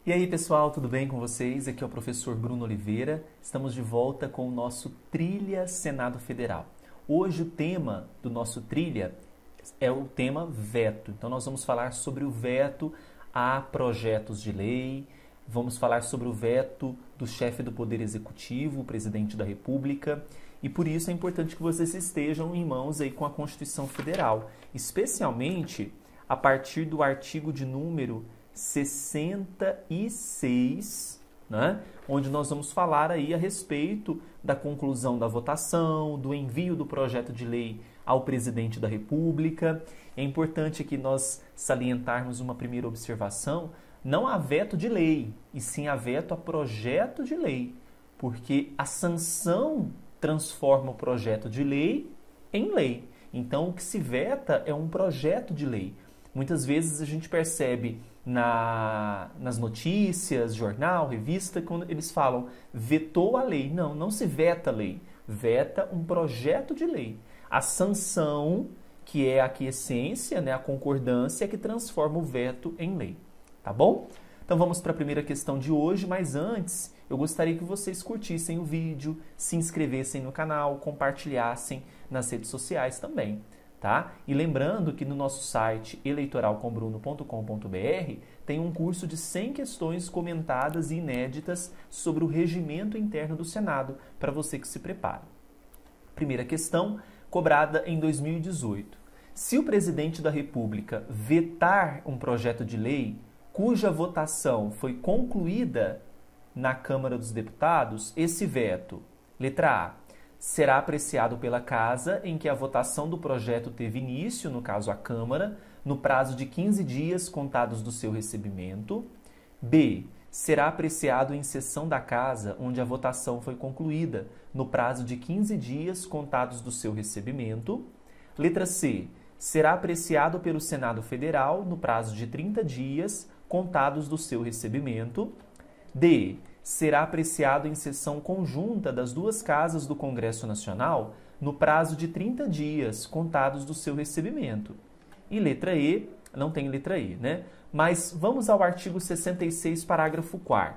E aí, pessoal, tudo bem com vocês? Aqui é o professor Bruno Oliveira. Estamos de volta com o nosso Trilha Senado Federal. Hoje o tema do nosso Trilha é o tema veto. Então nós vamos falar sobre o veto a projetos de lei, vamos falar sobre o veto do chefe do Poder Executivo, o presidente da República, e por isso é importante que vocês estejam em mãos aí com a Constituição Federal, especialmente a partir do artigo de número 66, né? Onde nós vamos falar aí a respeito da conclusão da votação, do envio do projeto de lei ao presidente da República. É importante que nós salientarmos uma primeira observação: não há veto de lei, e sim há veto a projeto de lei, porque a sanção transforma o projeto de lei em lei. Então, o que se veta é um projeto de lei. Muitas vezes a gente percebe nas notícias, jornal, revista, quando eles falam vetou a lei. Não, não se veta a lei. Veta um projeto de lei. A sanção, que é a aquiescência, né, a concordância, é que transforma o veto em lei. Tá bom? Então vamos para a primeira questão de hoje, mas antes eu gostaria que vocês curtissem o vídeo, se inscrevessem no canal, compartilhassem nas redes sociais também. Tá? E lembrando que no nosso site eleitoralcombruno.com.br tem um curso de 100 questões comentadas e inéditas sobre o regimento interno do Senado, para você que se prepara. Primeira questão, cobrada em 2018. Se o presidente da República vetar um projeto de lei cuja votação foi concluída na Câmara dos Deputados, esse veto, letra A, será apreciado pela Casa em que a votação do projeto teve início, no caso a Câmara, no prazo de 15 dias contados do seu recebimento. B. Será apreciado em sessão da Casa onde a votação foi concluída, no prazo de 15 dias contados do seu recebimento. Letra C. Será apreciado pelo Senado Federal no prazo de 30 dias contados do seu recebimento. D. Será apreciado em sessão conjunta das duas casas do Congresso Nacional no prazo de 30 dias contados do seu recebimento. E letra E, não tem letra E, né? Mas vamos ao artigo 66, parágrafo 4º.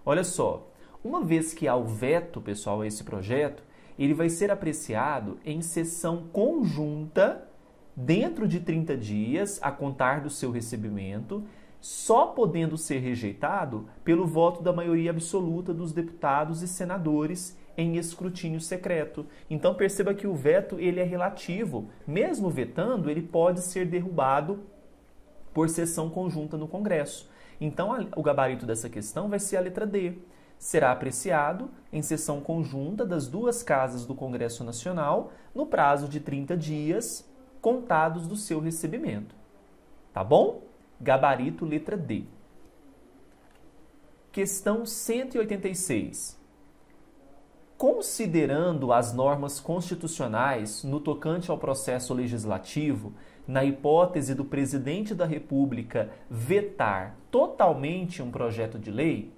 Olha só, uma vez que há o veto, pessoal, a esse projeto, ele vai ser apreciado em sessão conjunta dentro de 30 dias a contar do seu recebimento, só podendo ser rejeitado pelo voto da maioria absoluta dos deputados e senadores em escrutínio secreto. Então perceba que o veto ele é relativo. Mesmo vetando, ele pode ser derrubado por sessão conjunta no Congresso. Então o gabarito dessa questão vai ser a letra D. Será apreciado em sessão conjunta das duas casas do Congresso Nacional no prazo de 30 dias contados do seu recebimento. Tá bom? Gabarito, letra D. Questão 186. Considerando as normas constitucionais no tocante ao processo legislativo, na hipótese do presidente da República vetar totalmente um projeto de lei,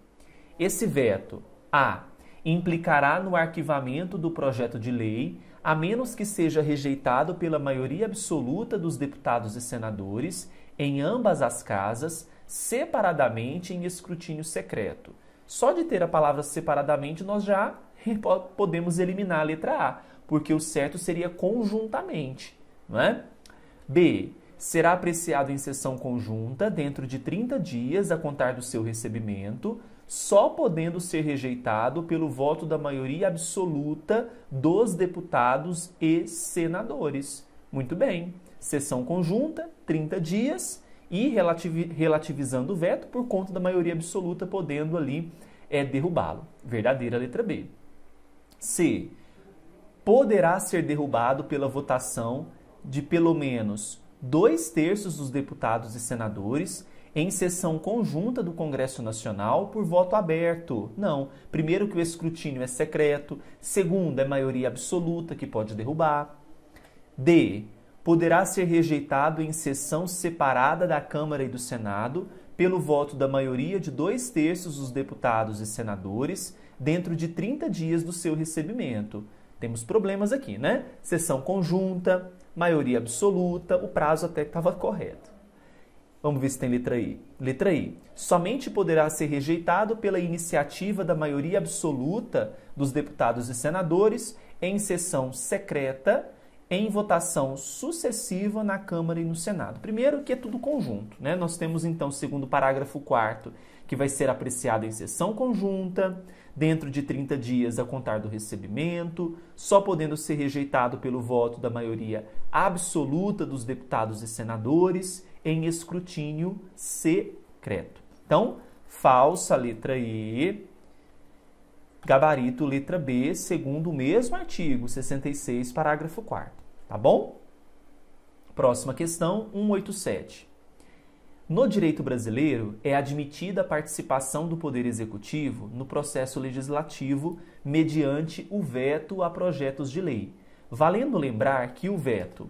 esse veto, A, implicará no arquivamento do projeto de lei, a menos que seja rejeitado pela maioria absoluta dos deputados e senadores em ambas as casas, separadamente em escrutínio secreto. Só de ter a palavra separadamente, nós já podemos eliminar a letra A, porque o certo seria conjuntamente, não é? B. Será apreciado em sessão conjunta dentro de 30 dias a contar do seu recebimento, só podendo ser rejeitado pelo voto da maioria absoluta dos deputados e senadores. Muito bem. Sessão conjunta, 30 dias, e relativizando o veto por conta da maioria absoluta, podendo ali derrubá-lo. Verdadeira letra B. C. Poderá ser derrubado pela votação de pelo menos 2/3 dos deputados e senadores em sessão conjunta do Congresso Nacional por voto aberto. Não. Primeiro que o escrutínio é secreto. Segundo, é maioria absoluta que pode derrubar. D. Poderá ser rejeitado em sessão separada da Câmara e do Senado pelo voto da maioria de 2/3 dos deputados e senadores dentro de 30 dias do seu recebimento. Temos problemas aqui, né? Sessão conjunta, maioria absoluta, o prazo até que estava correto. Vamos ver se tem letra I. Letra I. Somente poderá ser rejeitado pela iniciativa da maioria absoluta dos deputados e senadores em sessão secreta, em votação sucessiva na Câmara e no Senado. Primeiro que é tudo conjunto, né? Nós temos então, segundo o parágrafo 4º, que vai ser apreciado em sessão conjunta, dentro de 30 dias a contar do recebimento, só podendo ser rejeitado pelo voto da maioria absoluta dos deputados e senadores, em escrutínio secreto. Então, falsa letra E, gabarito letra B, segundo o mesmo artigo 66, parágrafo 4º. Tá bom? Próxima questão, 187. No direito brasileiro, é admitida a participação do Poder Executivo no processo legislativo mediante o veto a projetos de lei, valendo lembrar que o veto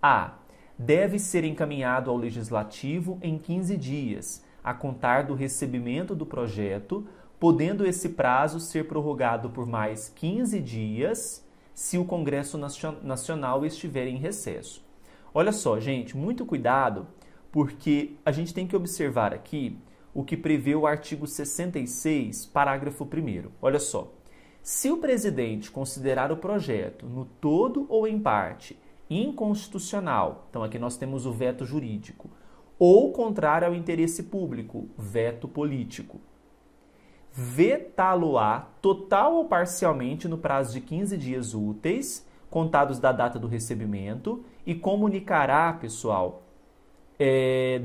A. deve ser encaminhado ao Legislativo em 15 dias, a contar do recebimento do projeto, podendo esse prazo ser prorrogado por mais 15 dias se o Congresso Nacional estiver em recesso. Olha só, gente, muito cuidado, porque a gente tem que observar aqui o que prevê o artigo 66, parágrafo 1º. Olha só, se o presidente considerar o projeto, no todo ou em parte, inconstitucional, então aqui nós temos o veto jurídico, ou contrário ao interesse público, veto político, vetá-lo-á total ou parcialmente no prazo de 15 dias úteis, contados da data do recebimento, e comunicará, pessoal,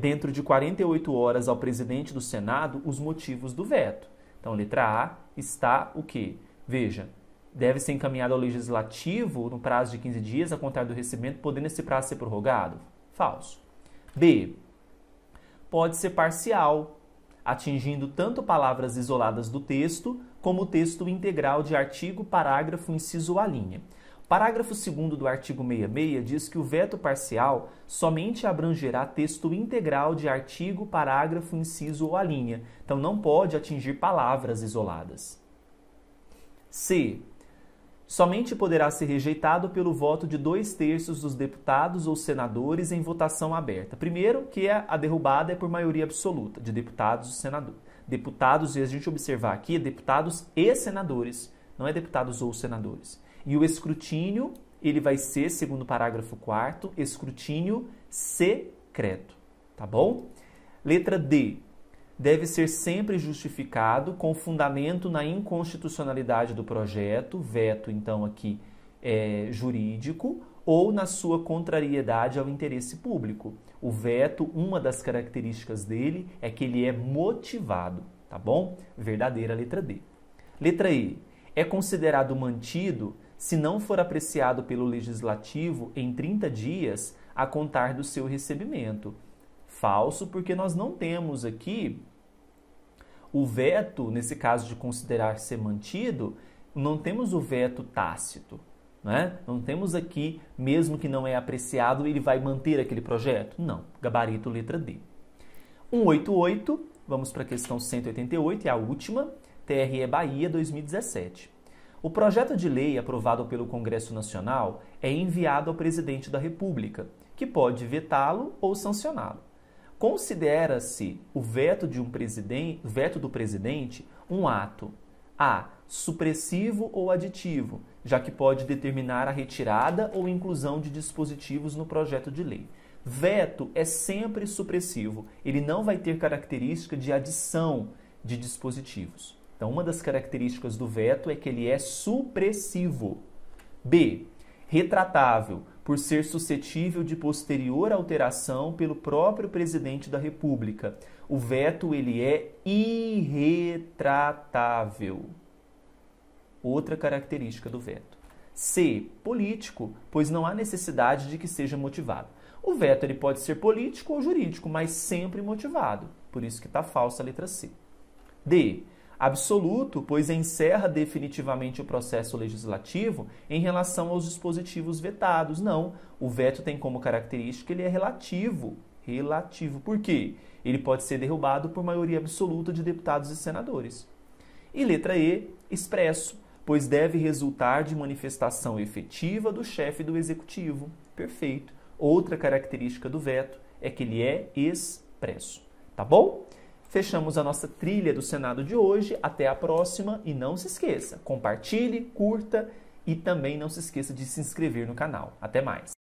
dentro de 48 horas ao presidente do Senado os motivos do veto. Então, letra A está o quê? Veja, deve ser encaminhado ao Legislativo no prazo de 15 dias a contar do recebimento, podendo esse prazo ser prorrogado? Falso. B. Pode ser parcial, atingindo tanto palavras isoladas do texto, como o texto integral de artigo, parágrafo, inciso ou a linha. Parágrafo 2º do artigo 66 diz que o veto parcial somente abrangerá texto integral de artigo, parágrafo, inciso ou a linha. Então, não pode atingir palavras isoladas. C. Somente poderá ser rejeitado pelo voto de 2/3 dos deputados ou senadores em votação aberta. Primeiro, que a derrubada é por maioria absoluta de deputados e senadores. Deputados, e a gente observar aqui, é deputados e senadores, não é deputados ou senadores. E o escrutínio, ele vai ser, segundo o parágrafo 4º, escrutínio secreto, tá bom? Letra D. Deve ser sempre justificado com fundamento na inconstitucionalidade do projeto, veto, então, aqui, jurídico, ou na sua contrariedade ao interesse público. O veto, uma das características dele é que ele é motivado, tá bom? Verdadeira letra D. Letra E. É considerado mantido se não for apreciado pelo Legislativo em 30 dias a contar do seu recebimento. Falso, porque nós não temos aqui o veto, nesse caso de considerar ser mantido, não temos o veto tácito, né? Não temos aqui, mesmo que não é apreciado, ele vai manter aquele projeto? Não. Gabarito letra D. 188, vamos para a questão 188, é a última, TRE Bahia 2017. O projeto de lei aprovado pelo Congresso Nacional é enviado ao Presidente da República, que pode vetá-lo ou sancioná-lo. Considera-se o veto do presidente um ato A. Supressivo ou aditivo, já que pode determinar a retirada ou inclusão de dispositivos no projeto de lei. Veto é sempre supressivo, ele não vai ter característica de adição de dispositivos. Então, uma das características do veto é que ele é supressivo. B. Retratável, por ser suscetível de posterior alteração pelo próprio presidente da República. O veto, ele é irretratável. Outra característica do veto. C. Político, pois não há necessidade de que seja motivado. O veto ele pode ser político ou jurídico, mas sempre motivado. Por isso que está falsa a letra C. D. Absoluto, pois encerra definitivamente o processo legislativo em relação aos dispositivos vetados. Não, o veto tem como característica ele é relativo. Relativo. Por quê? Ele pode ser derrubado por maioria absoluta de deputados e senadores. E letra E, expresso, pois deve resultar de manifestação efetiva do chefe do executivo. Perfeito. Outra característica do veto é que ele é expresso. impresso. Tá bom? Fechamos a nossa trilha do Senado de hoje. Até a próxima e não se esqueça, compartilhe, curta e também não se esqueça de se inscrever no canal. Até mais!